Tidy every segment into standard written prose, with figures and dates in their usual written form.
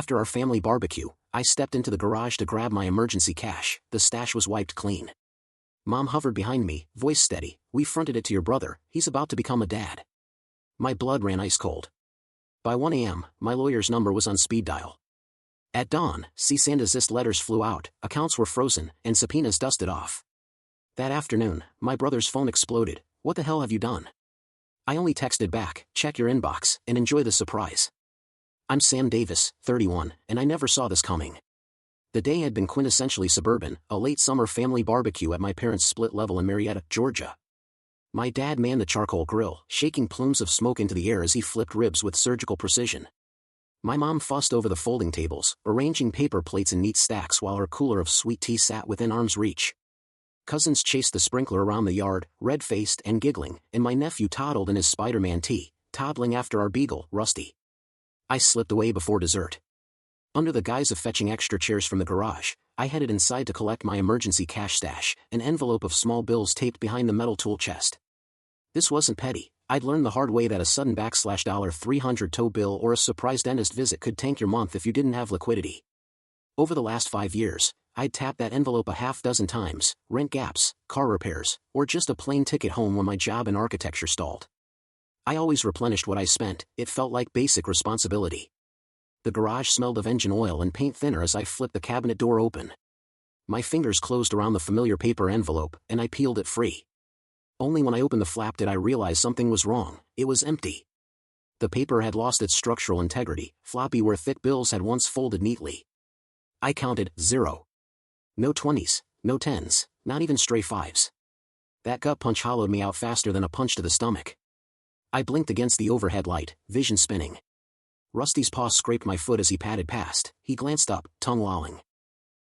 After our family barbecue, I stepped into the garage to grab my emergency cash. The stash was wiped clean. Mom hovered behind me, voice steady. "We fronted it to your brother, he's about to become a dad." My blood ran ice cold. By 1 a.m., my lawyer's number was on speed dial. At dawn, cease-and-desist letters flew out, accounts were frozen, and subpoenas dusted off. That afternoon, my brother's phone exploded. "What the hell have you done?" I only texted back, "Check your inbox, and enjoy the surprise." I'm Sam Davis, 31, and I never saw this coming. The day had been quintessentially suburban, a late summer family barbecue at my parents' split level in Marietta, Georgia. My dad manned the charcoal grill, shaking plumes of smoke into the air as he flipped ribs with surgical precision. My mom fussed over the folding tables, arranging paper plates in neat stacks while her cooler of sweet tea sat within arm's reach. Cousins chased the sprinkler around the yard, red-faced and giggling, and my nephew toddled in his Spider-Man tee, toddling after our beagle, Rusty. I slipped away before dessert. Under the guise of fetching extra chairs from the garage, I headed inside to collect my emergency cash stash, an envelope of small bills taped behind the metal tool chest. This wasn't petty. I'd learned the hard way that a sudden $300 tow bill or a surprise dentist visit could tank your month if you didn't have liquidity. Over the last 5 years, I'd tapped that envelope a half dozen times, rent gaps, car repairs, or just a plane ticket home when my job in architecture stalled. I always replenished what I spent. It felt like basic responsibility. The garage smelled of engine oil and paint thinner as I flipped the cabinet door open. My fingers closed around the familiar paper envelope, and I peeled it free. Only when I opened the flap did I realize something was wrong. It was empty. The paper had lost its structural integrity, floppy where thick bills had once folded neatly. I counted 0. No 20s, no 10s, not even stray 5s. That gut punch hollowed me out faster than a punch to the stomach. I blinked against the overhead light, vision spinning. Rusty's paw scraped my foot as he padded past. He glanced up, tongue lolling.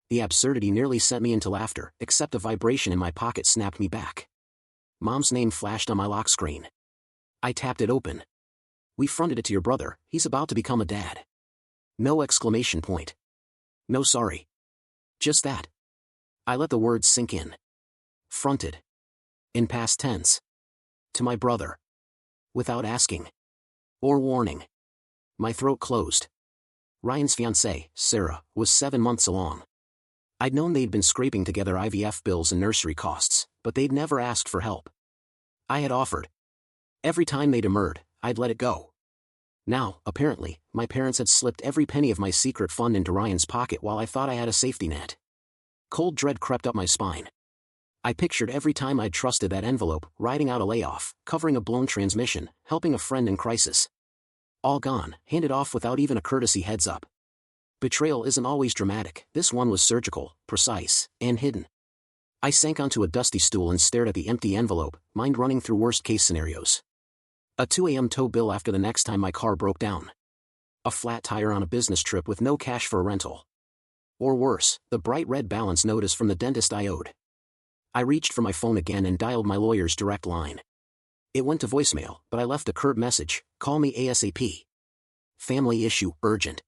The absurdity nearly sent me into laughter, except a vibration in my pocket snapped me back. Mom's name flashed on my lock screen. I tapped it open. "We fronted it to your brother, he's about to become a dad." No exclamation point. No sorry. Just that. I let the words sink in. Fronted. In past tense. To my brother. Without asking. Or warning. My throat closed. Ryan's fiancée, Sarah, was 7 months along. I'd known they'd been scraping together IVF bills and nursery costs, but they'd never asked for help. I had offered. Every time they demurred, I'd let it go. Now, apparently, my parents had slipped every penny of my secret fund into Ryan's pocket while I thought I had a safety net. Cold dread crept up my spine. I pictured every time I'd trusted that envelope, riding out a layoff, covering a blown transmission, helping a friend in crisis. All gone, handed off without even a courtesy heads up. Betrayal isn't always dramatic. This one was surgical, precise, and hidden. I sank onto a dusty stool and stared at the empty envelope, mind running through worst-case scenarios. A 2 a.m. tow bill after the next time my car broke down. A flat tire on a business trip with no cash for a rental. Or worse, the bright red balance notice from the dentist I owed. I reached for my phone again and dialed my lawyer's direct line. It went to voicemail, but I left a curt message: "Call me ASAP. Family issue, urgent."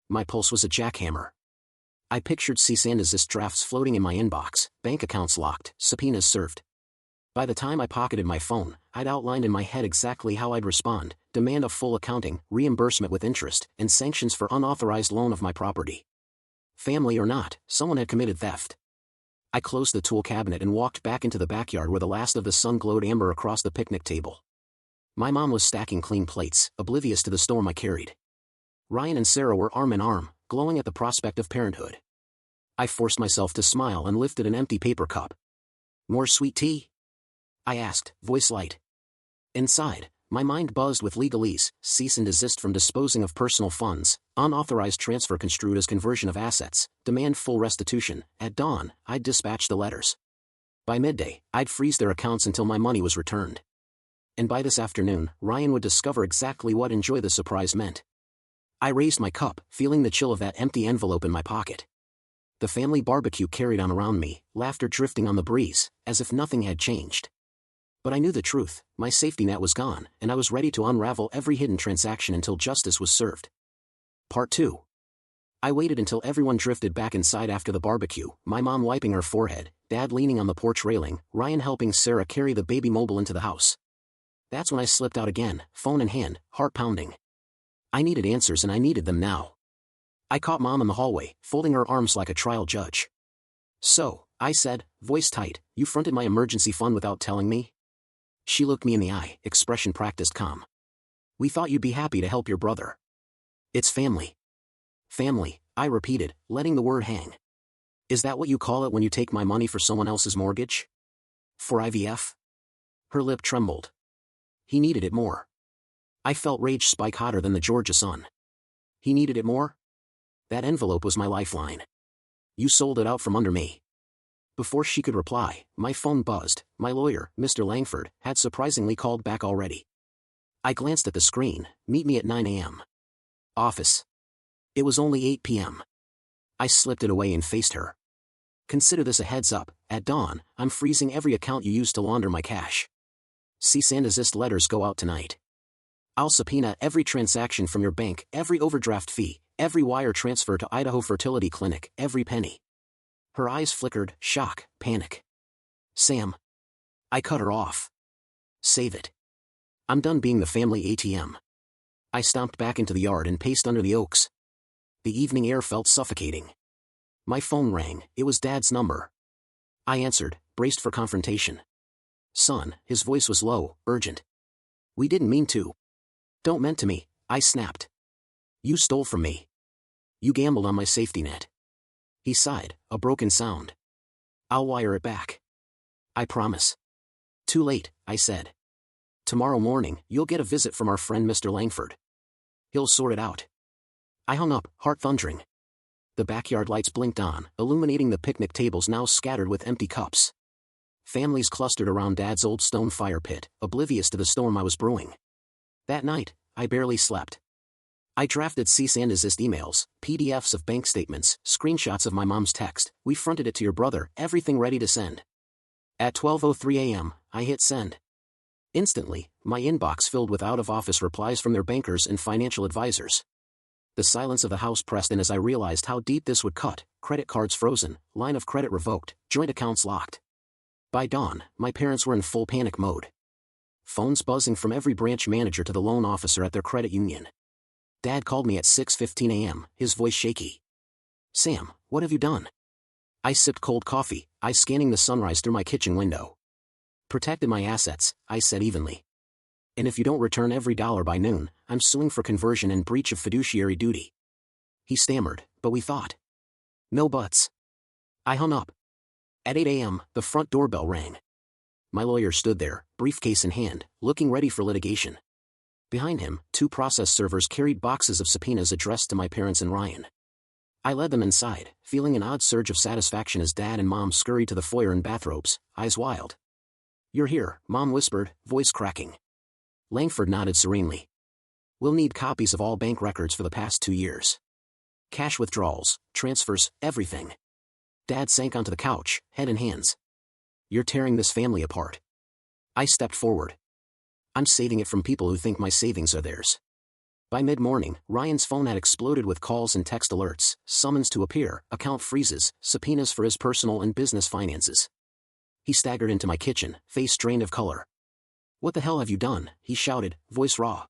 My pulse was a jackhammer. I pictured cease-and-desist drafts floating in my inbox, bank accounts locked, subpoenas served. By the time I pocketed my phone, I'd outlined in my head exactly how I'd respond: demand a full accounting, reimbursement with interest, and sanctions for unauthorized loan of my property. Family or not, someone had committed theft. I closed the tool cabinet and walked back into the backyard where the last of the sun glowed amber across the picnic table. My mom was stacking clean plates, oblivious to the storm I carried. Ryan and Sarah were arm in arm, glowing at the prospect of parenthood. I forced myself to smile and lifted an empty paper cup. "More sweet tea?" I asked, voice light. Inside, my mind buzzed with legalese: cease and desist from disposing of personal funds, unauthorized transfer construed as conversion of assets, demand full restitution. At dawn, I'd dispatch the letters. By midday, I'd freeze their accounts until my money was returned. And by this afternoon, Ryan would discover exactly what enjoy the surprise meant. I raised my cup, feeling the chill of that empty envelope in my pocket. The family barbecue carried on around me, laughter drifting on the breeze, as if nothing had changed. But I knew the truth: my safety net was gone, and I was ready to unravel every hidden transaction until justice was served. Part 2. I waited until everyone drifted back inside after the barbecue, my mom wiping her forehead, Dad leaning on the porch railing, Ryan helping Sarah carry the baby mobile into the house. That's when I slipped out again, phone in hand, heart pounding. I needed answers and I needed them now. I caught Mom in the hallway, folding her arms like a trial judge. "So," I said, voice tight, "you fronted my emergency fund without telling me?" She looked me in the eye, expression practiced calm. "We thought you'd be happy to help your brother." "It's family." "Family," I repeated, letting the word hang. "Is that what you call it when you take my money for someone else's mortgage? For IVF?" Her lip trembled. "He needed it more." I felt rage spike hotter than the Georgia sun. "He needed it more?" That envelope was my lifeline. "You sold it out from under me." Before she could reply, my phone buzzed. My lawyer, Mr. Langford, had surprisingly called back already. I glanced at the screen. "Meet me at 9 a.m. Office." It was only 8 p.m. I slipped it away and faced her. "Consider this a heads up. At dawn, I'm freezing every account you used to launder my cash. Cease-and-desist letters go out tonight. I'll subpoena every transaction from your bank, every overdraft fee, every wire transfer to Idaho Fertility Clinic, every penny." Her eyes flickered, shock, panic. "Sam." I cut her off. "Save it. I'm done being the family ATM." I stomped back into the yard and paced under the oaks. The evening air felt suffocating. My phone rang. It was Dad's number. I answered, braced for confrontation. "Son," his voice was low, urgent. "We didn't mean to." "Don't meant to me," I snapped. "You stole from me. You gambled on my safety net." He sighed, a broken sound. "I'll wire it back. I promise." "Too late," I said. "Tomorrow morning, you'll get a visit from our friend Mr. Langford. He'll sort it out." I hung up, heart thundering. The backyard lights blinked on, illuminating the picnic tables now scattered with empty cups. Families clustered around Dad's old stone fire pit, oblivious to the storm I was brewing. That night, I barely slept. I drafted cease-and-desist emails, PDFs of bank statements, screenshots of my mom's text. "We fronted it to your brother, everything ready to send." At 12:03 a.m., I hit send. Instantly, my inbox filled with out-of-office replies from their bankers and financial advisors. The silence of the house pressed in as I realized how deep this would cut. Credit cards frozen, line of credit revoked, joint accounts locked. By dawn, my parents were in full panic mode. Phones buzzing from every branch manager to the loan officer at their credit union. Dad called me at 6:15 a.m., his voice shaky. "Sam, what have you done?" I sipped cold coffee, eyes scanning the sunrise through my kitchen window. "Protected my assets," I said evenly. "And if you don't return every dollar by noon, I'm suing for conversion and breach of fiduciary duty." He stammered, "But we thought." "No buts." I hung up. At 8 a.m., the front doorbell rang. My lawyer stood there, briefcase in hand, looking ready for litigation. Behind him, 2 process servers carried boxes of subpoenas addressed to my parents and Ryan. I led them inside, feeling an odd surge of satisfaction as Dad and Mom scurried to the foyer in bathrobes, eyes wild. "You're here," Mom whispered, voice cracking. Langford nodded serenely. "We'll need copies of all bank records for the past 2 years. Cash withdrawals, transfers, everything." Dad sank onto the couch, head in hands. "You're tearing this family apart." I stepped forward. "I'm saving it from people who think my savings are theirs." By mid-morning, Ryan's phone had exploded with calls and text alerts, summons to appear, account freezes, subpoenas for his personal and business finances. He staggered into my kitchen, face drained of color. "What the hell have you done?" he shouted, voice raw.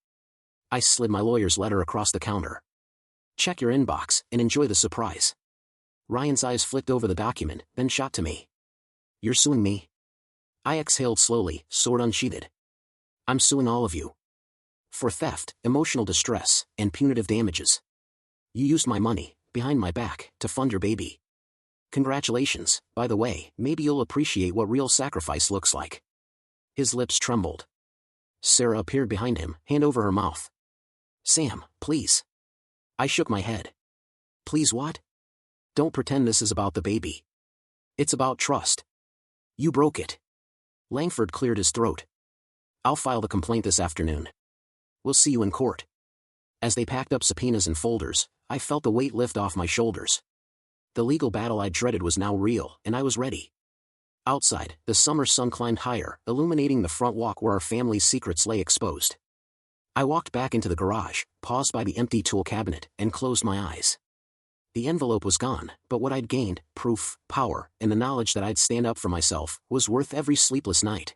I slid my lawyer's letter across the counter. "Check your inbox, and enjoy the surprise." Ryan's eyes flicked over the document, then shot to me. "You're suing me?" I exhaled slowly, sword unsheathed. "I'm suing all of you. For theft, emotional distress, and punitive damages. You used my money, behind my back, to fund your baby. Congratulations, by the way, maybe you'll appreciate what real sacrifice looks like." His lips trembled. Sarah appeared behind him, hand over her mouth. "Sam, please." I shook my head. "Please what?" "Don't pretend this is about the baby. It's about trust. You broke it." Langford cleared his throat. "I'll file the complaint this afternoon. We'll see you in court." As they packed up subpoenas and folders, I felt the weight lift off my shoulders. The legal battle I dreaded was now real, and I was ready. Outside, the summer sun climbed higher, illuminating the front walk where our family's secrets lay exposed. I walked back into the garage, paused by the empty tool cabinet, and closed my eyes. The envelope was gone, but what I'd gained, proof, power, and the knowledge that I'd stand up for myself, was worth every sleepless night.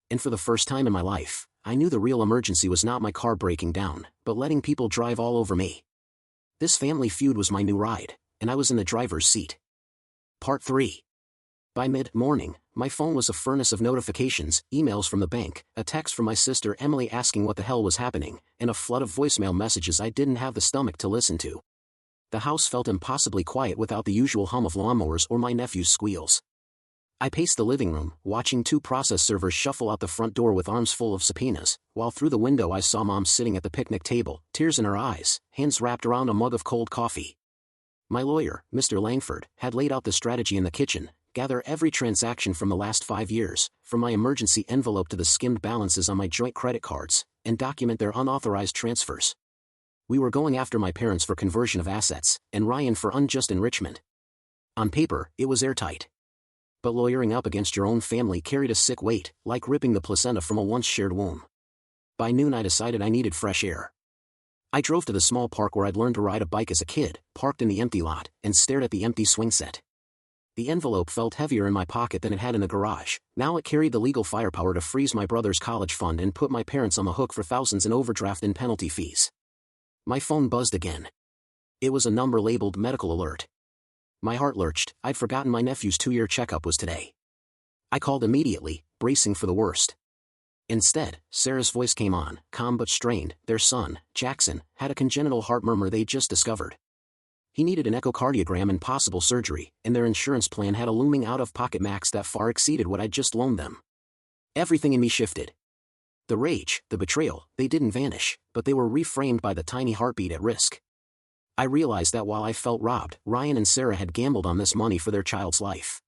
And for the first time in my life, I knew the real emergency was not my car breaking down, but letting people drive all over me. This family feud was my new ride, and I was in the driver's seat. Part 3. By mid-morning, my phone was a furnace of notifications, emails from the bank, a text from my sister Emily asking what the hell was happening, and a flood of voicemail messages I didn't have the stomach to listen to. The house felt impossibly quiet without the usual hum of lawnmowers or my nephew's squeals. I paced the living room, watching 2 process servers shuffle out the front door with arms full of subpoenas, while through the window I saw Mom sitting at the picnic table, tears in her eyes, hands wrapped around a mug of cold coffee. My lawyer, Mr. Langford, had laid out the strategy in the kitchen: gather every transaction from the last 5 years, from my emergency envelope to the skimmed balances on my joint credit cards, and document their unauthorized transfers. We were going after my parents for conversion of assets, and Ryan for unjust enrichment. On paper, it was airtight. But lawyering up against your own family carried a sick weight, like ripping the placenta from a once-shared womb. By noon I decided I needed fresh air. I drove to the small park where I'd learned to ride a bike as a kid, parked in the empty lot, and stared at the empty swing set. The envelope felt heavier in my pocket than it had in the garage. Now it carried the legal firepower to freeze my brother's college fund and put my parents on the hook for thousands in overdraft and penalty fees. My phone buzzed again. It was a number labeled medical alert. My heart lurched. I'd forgotten my nephew's 2-year checkup was today. I called immediately, bracing for the worst. Instead, Sarah's voice came on, calm but strained. Their son, Jackson, had a congenital heart murmur they'd just discovered. He needed an echocardiogram and possible surgery, and their insurance plan had a looming out-of-pocket max that far exceeded what I'd just loaned them. Everything in me shifted. The rage, the betrayal, they didn't vanish, but they were reframed by the tiny heartbeat at risk. I realized that while I felt robbed, Ryan and Sarah had gambled on this money for their child's life.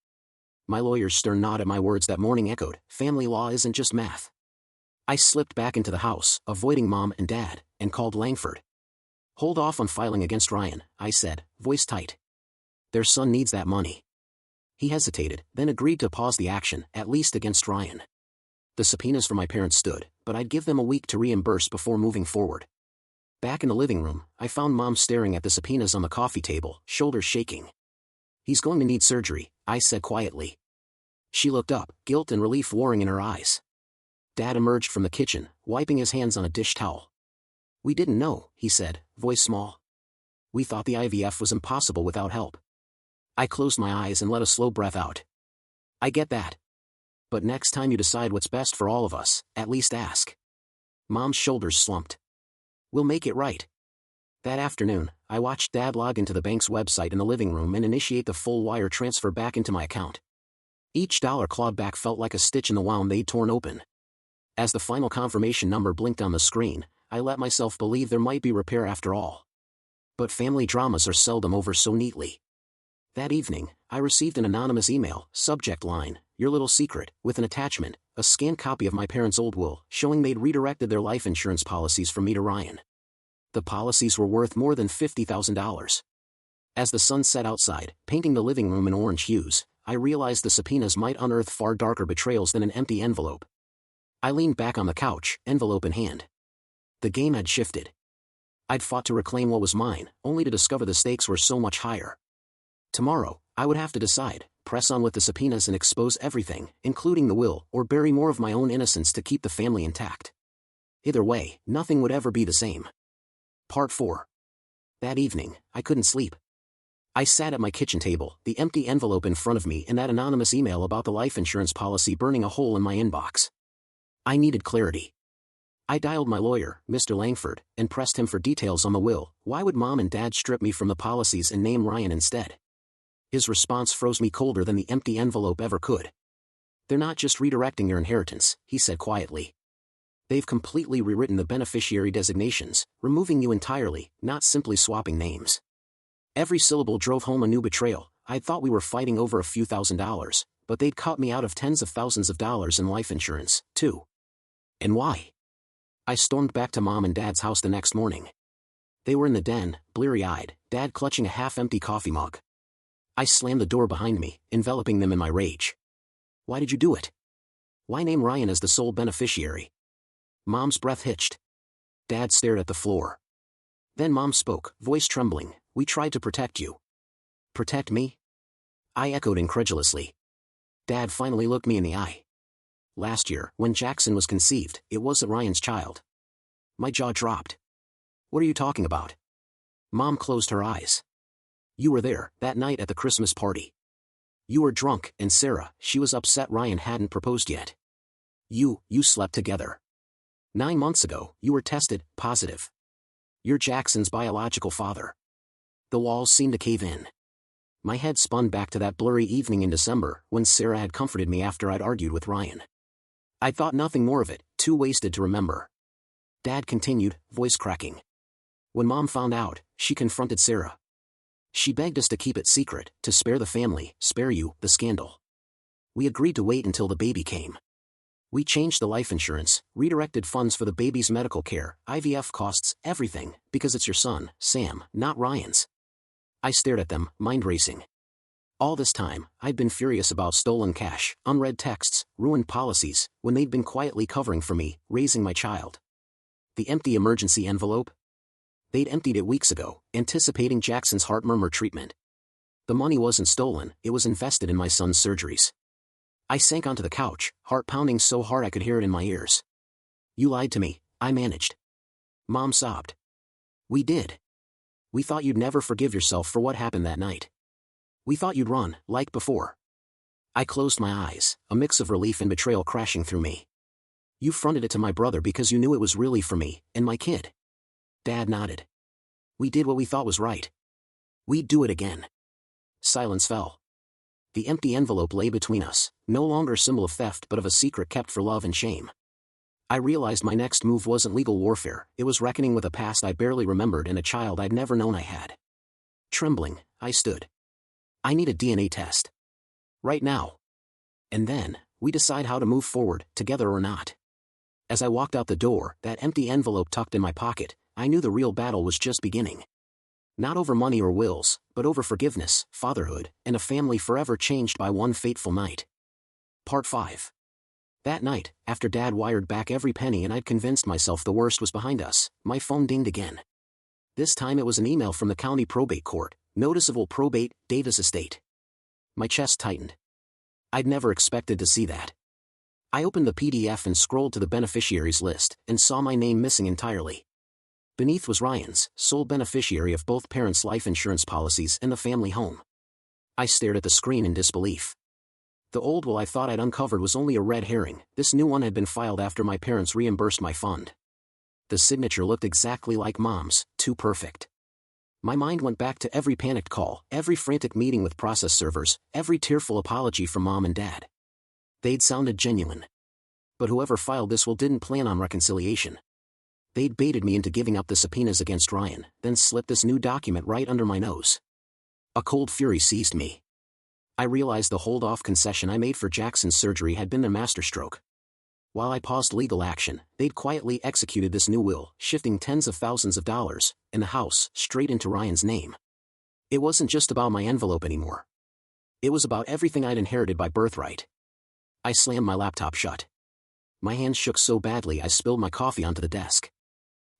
My lawyer's stern nod at my words that morning echoed, family law isn't just math. I slipped back into the house, avoiding Mom and Dad, and called Langford. Hold off on filing against Ryan, I said, voice tight. Their son needs that money. He hesitated, then agreed to pause the action, at least against Ryan. The subpoenas for my parents stood, but I'd give them a week to reimburse before moving forward. Back in the living room, I found Mom staring at the subpoenas on the coffee table, shoulders shaking. He's going to need surgery, I said quietly. She looked up, guilt and relief warring in her eyes. Dad emerged from the kitchen, wiping his hands on a dish towel. We didn't know, he said, voice small. We thought the IVF was impossible without help. I closed my eyes and let a slow breath out. I get that. But next time you decide what's best for all of us, at least ask. Mom's shoulders slumped. We'll make it right. That afternoon, I watched Dad log into the bank's website in the living room and initiate the full wire transfer back into my account. Each dollar clawed back felt like a stitch in the wound they'd torn open. As the final confirmation number blinked on the screen, I let myself believe there might be repair after all. But family dramas are seldom over so neatly. That evening, I received an anonymous email, subject line, your little secret, with an attachment, a scanned copy of my parents' old will, showing they'd redirected their life insurance policies from me to Ryan. The policies were worth more than $50,000. As the sun set outside, painting the living room in orange hues, I realized the subpoenas might unearth far darker betrayals than an empty envelope. I leaned back on the couch, envelope in hand. The game had shifted. I'd fought to reclaim what was mine, only to discover the stakes were so much higher. Tomorrow, I would have to decide, press on with the subpoenas and expose everything, including the will, or bury more of my own innocence to keep the family intact. Either way, nothing would ever be the same. Part 4. That evening, I couldn't sleep. I sat at my kitchen table, the empty envelope in front of me and that anonymous email about the life insurance policy burning a hole in my inbox. I needed clarity. I dialed my lawyer, Mr. Langford, and pressed him for details on the will. Why would Mom and Dad strip me from the policies and name Ryan instead? His response froze me colder than the empty envelope ever could. They're not just redirecting your inheritance, he said quietly. They've completely rewritten the beneficiary designations, removing you entirely, not simply swapping names. Every syllable drove home a new betrayal. I thought we were fighting over a few $1,000s, but they'd cut me out of tens of thousands of dollars in life insurance, too. And why? I stormed back to Mom and Dad's house the next morning. They were in the den, bleary-eyed, Dad clutching a half-empty coffee mug. I slammed the door behind me, enveloping them in my rage. Why did you do it? Why name Ryan as the sole beneficiary? Mom's breath hitched. Dad stared at the floor. Then Mom spoke, voice trembling. We tried to protect you. Protect me? I echoed incredulously. Dad finally looked me in the eye. Last year, when Jackson was conceived, it wasn't Ryan's child. My jaw dropped. What are you talking about? Mom closed her eyes. You were there, that night at the Christmas party. You were drunk, and Sarah, she was upset Ryan hadn't proposed yet. You slept together. 9 months ago, you were tested positive. You're Jackson's biological father. The walls seemed to cave in. My head spun back to that blurry evening in December, when Sarah had comforted me after I'd argued with Ryan. I thought nothing more of it, too wasted to remember. Dad continued, voice cracking. When Mom found out, she confronted Sarah. She begged us to keep it secret, to spare the family, spare you, the scandal. We agreed to wait until the baby came. We changed the life insurance, redirected funds for the baby's medical care, IVF costs, everything, because it's your son, Sam, not Ryan's. I stared at them, mind racing. All this time, I'd been furious about stolen cash, unread texts, ruined policies, when they'd been quietly covering for me, raising my child. The empty emergency envelope? They'd emptied it weeks ago, anticipating Jackson's heart murmur treatment. The money wasn't stolen, it was invested in my son's surgeries. I sank onto the couch, heart pounding so hard I could hear it in my ears. You lied to me, I managed. Mom sobbed. We did. We thought you'd never forgive yourself for what happened that night. We thought you'd run, like before. I closed my eyes, a mix of relief and betrayal crashing through me. You fronted it to my brother because you knew it was really for me, and my kid. Dad nodded. We did what we thought was right. We'd do it again. Silence fell. The empty envelope lay between us, no longer a symbol of theft but of a secret kept for love and shame. I realized my next move wasn't legal warfare, it was reckoning with a past I barely remembered and a child I'd never known I had. Trembling, I stood. I need a DNA test. Right now. And then, we decide how to move forward, together or not. As I walked out the door, that empty envelope tucked in my pocket, I knew the real battle was just beginning. Not over money or wills, but over forgiveness, fatherhood, and a family forever changed by one fateful night. Part 5. That night, after Dad wired back every penny and I'd convinced myself the worst was behind us, my phone dinged again. This time it was an email from the county probate court, notice of will probate, Davis estate. My chest tightened. I'd never expected to see that. I opened the PDF and scrolled to the beneficiaries list, and saw my name missing entirely. Beneath was Ryan's, sole beneficiary of both parents' life insurance policies and the family home. I stared at the screen in disbelief. The old will I thought I'd uncovered was only a red herring, this new one had been filed after my parents reimbursed my fund. The signature looked exactly like Mom's, too perfect. My mind went back to every panicked call, every frantic meeting with process servers, every tearful apology from Mom and Dad. They'd sounded genuine. But whoever filed this will didn't plan on reconciliation. They'd baited me into giving up the subpoenas against Ryan, then slipped this new document right under my nose. A cold fury seized me. I realized the hold-off concession I made for Jackson's surgery had been their masterstroke. While I paused legal action, they'd quietly executed this new will, shifting tens of thousands of dollars, and the house, straight into Ryan's name. It wasn't just about my envelope anymore. It was about everything I'd inherited by birthright. I slammed my laptop shut. My hands shook so badly I spilled my coffee onto the desk.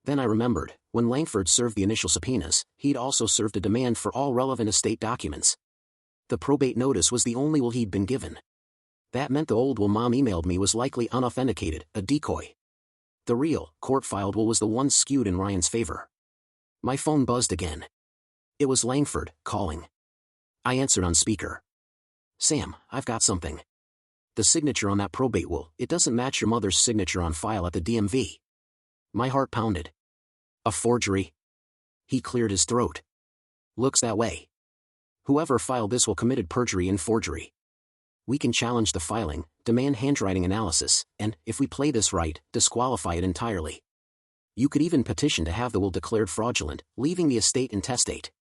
Then I remembered, when Langford served the initial subpoenas, he'd also served a demand for all relevant estate documents. The probate notice was the only will he'd been given. That meant the old will Mom emailed me was likely unauthenticated, a decoy. The real, court-filed will was the one skewed in Ryan's favor. My phone buzzed again. It was Langford, calling. I answered on speaker. Sam, I've got something. The signature on that probate will, it doesn't match your mother's signature on file at the DMV. My heart pounded. A forgery? He cleared his throat. Looks that way. Whoever filed this will committed perjury and forgery. We can challenge the filing, demand handwriting analysis, and, if we play this right, disqualify it entirely. You could even petition to have the will declared fraudulent, leaving the estate intestate.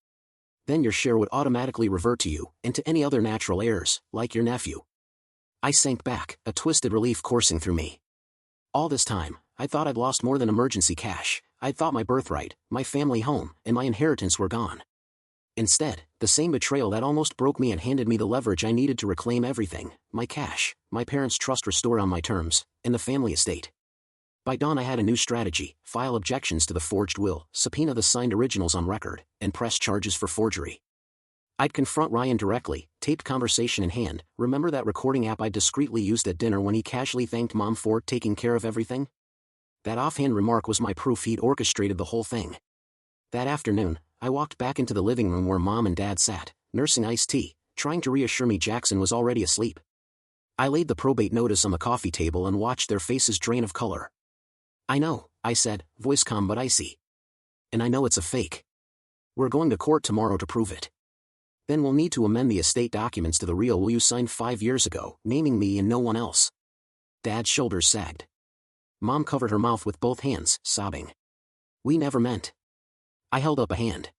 Then your share would automatically revert to you, and to any other natural heirs, like your nephew. I sank back, a twisted relief coursing through me. All this time, I thought I'd lost more than emergency cash. I'd thought my birthright, my family home, and my inheritance were gone. Instead, the same betrayal that almost broke me and handed me the leverage I needed to reclaim everything, my cash, my parents' trust restored on my terms, and the family estate. By dawn I had a new strategy: file objections to the forged will, subpoena the signed originals on record, and press charges for forgery. I'd confront Ryan directly, taped conversation in hand. Remember that recording app I discreetly used at dinner when he casually thanked Mom for taking care of everything? That offhand remark was my proof he'd orchestrated the whole thing. That afternoon, I walked back into the living room where Mom and Dad sat, nursing iced tea, trying to reassure me Jackson was already asleep. I laid the probate notice on the coffee table and watched their faces drain of color. "I know," I said, voice calm but icy. "And I know it's a fake. We're going to court tomorrow to prove it. Then we'll need to amend the estate documents to the real will you signed 5 years ago, naming me and no one else." Dad's shoulders sagged. Mom covered her mouth with both hands, sobbing. "We never meant." I held up a hand.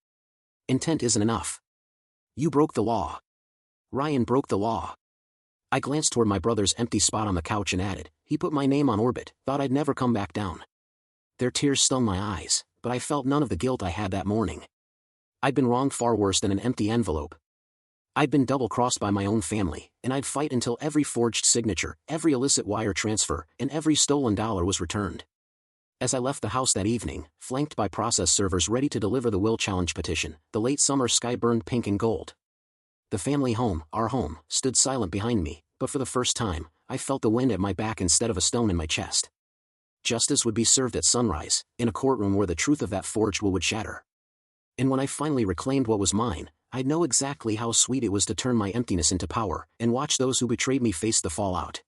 "Intent isn't enough. You broke the law. Ryan broke the law." I glanced toward my brother's empty spot on the couch and added, "He put my name on orbit, thought I'd never come back down." Their tears stung my eyes, but I felt none of the guilt I had that morning. I'd been wronged far worse than an empty envelope. I'd been double-crossed by my own family, and I'd fight until every forged signature, every illicit wire transfer, and every stolen dollar was returned. As I left the house that evening, flanked by process servers ready to deliver the will challenge petition, the late summer sky burned pink and gold. The family home, our home, stood silent behind me, but for the first time, I felt the wind at my back instead of a stone in my chest. Justice would be served at sunrise, in a courtroom where the truth of that forged will would shatter. And when I finally reclaimed what was mine, I'd know exactly how sweet it was to turn my emptiness into power, and watch those who betrayed me face the fallout.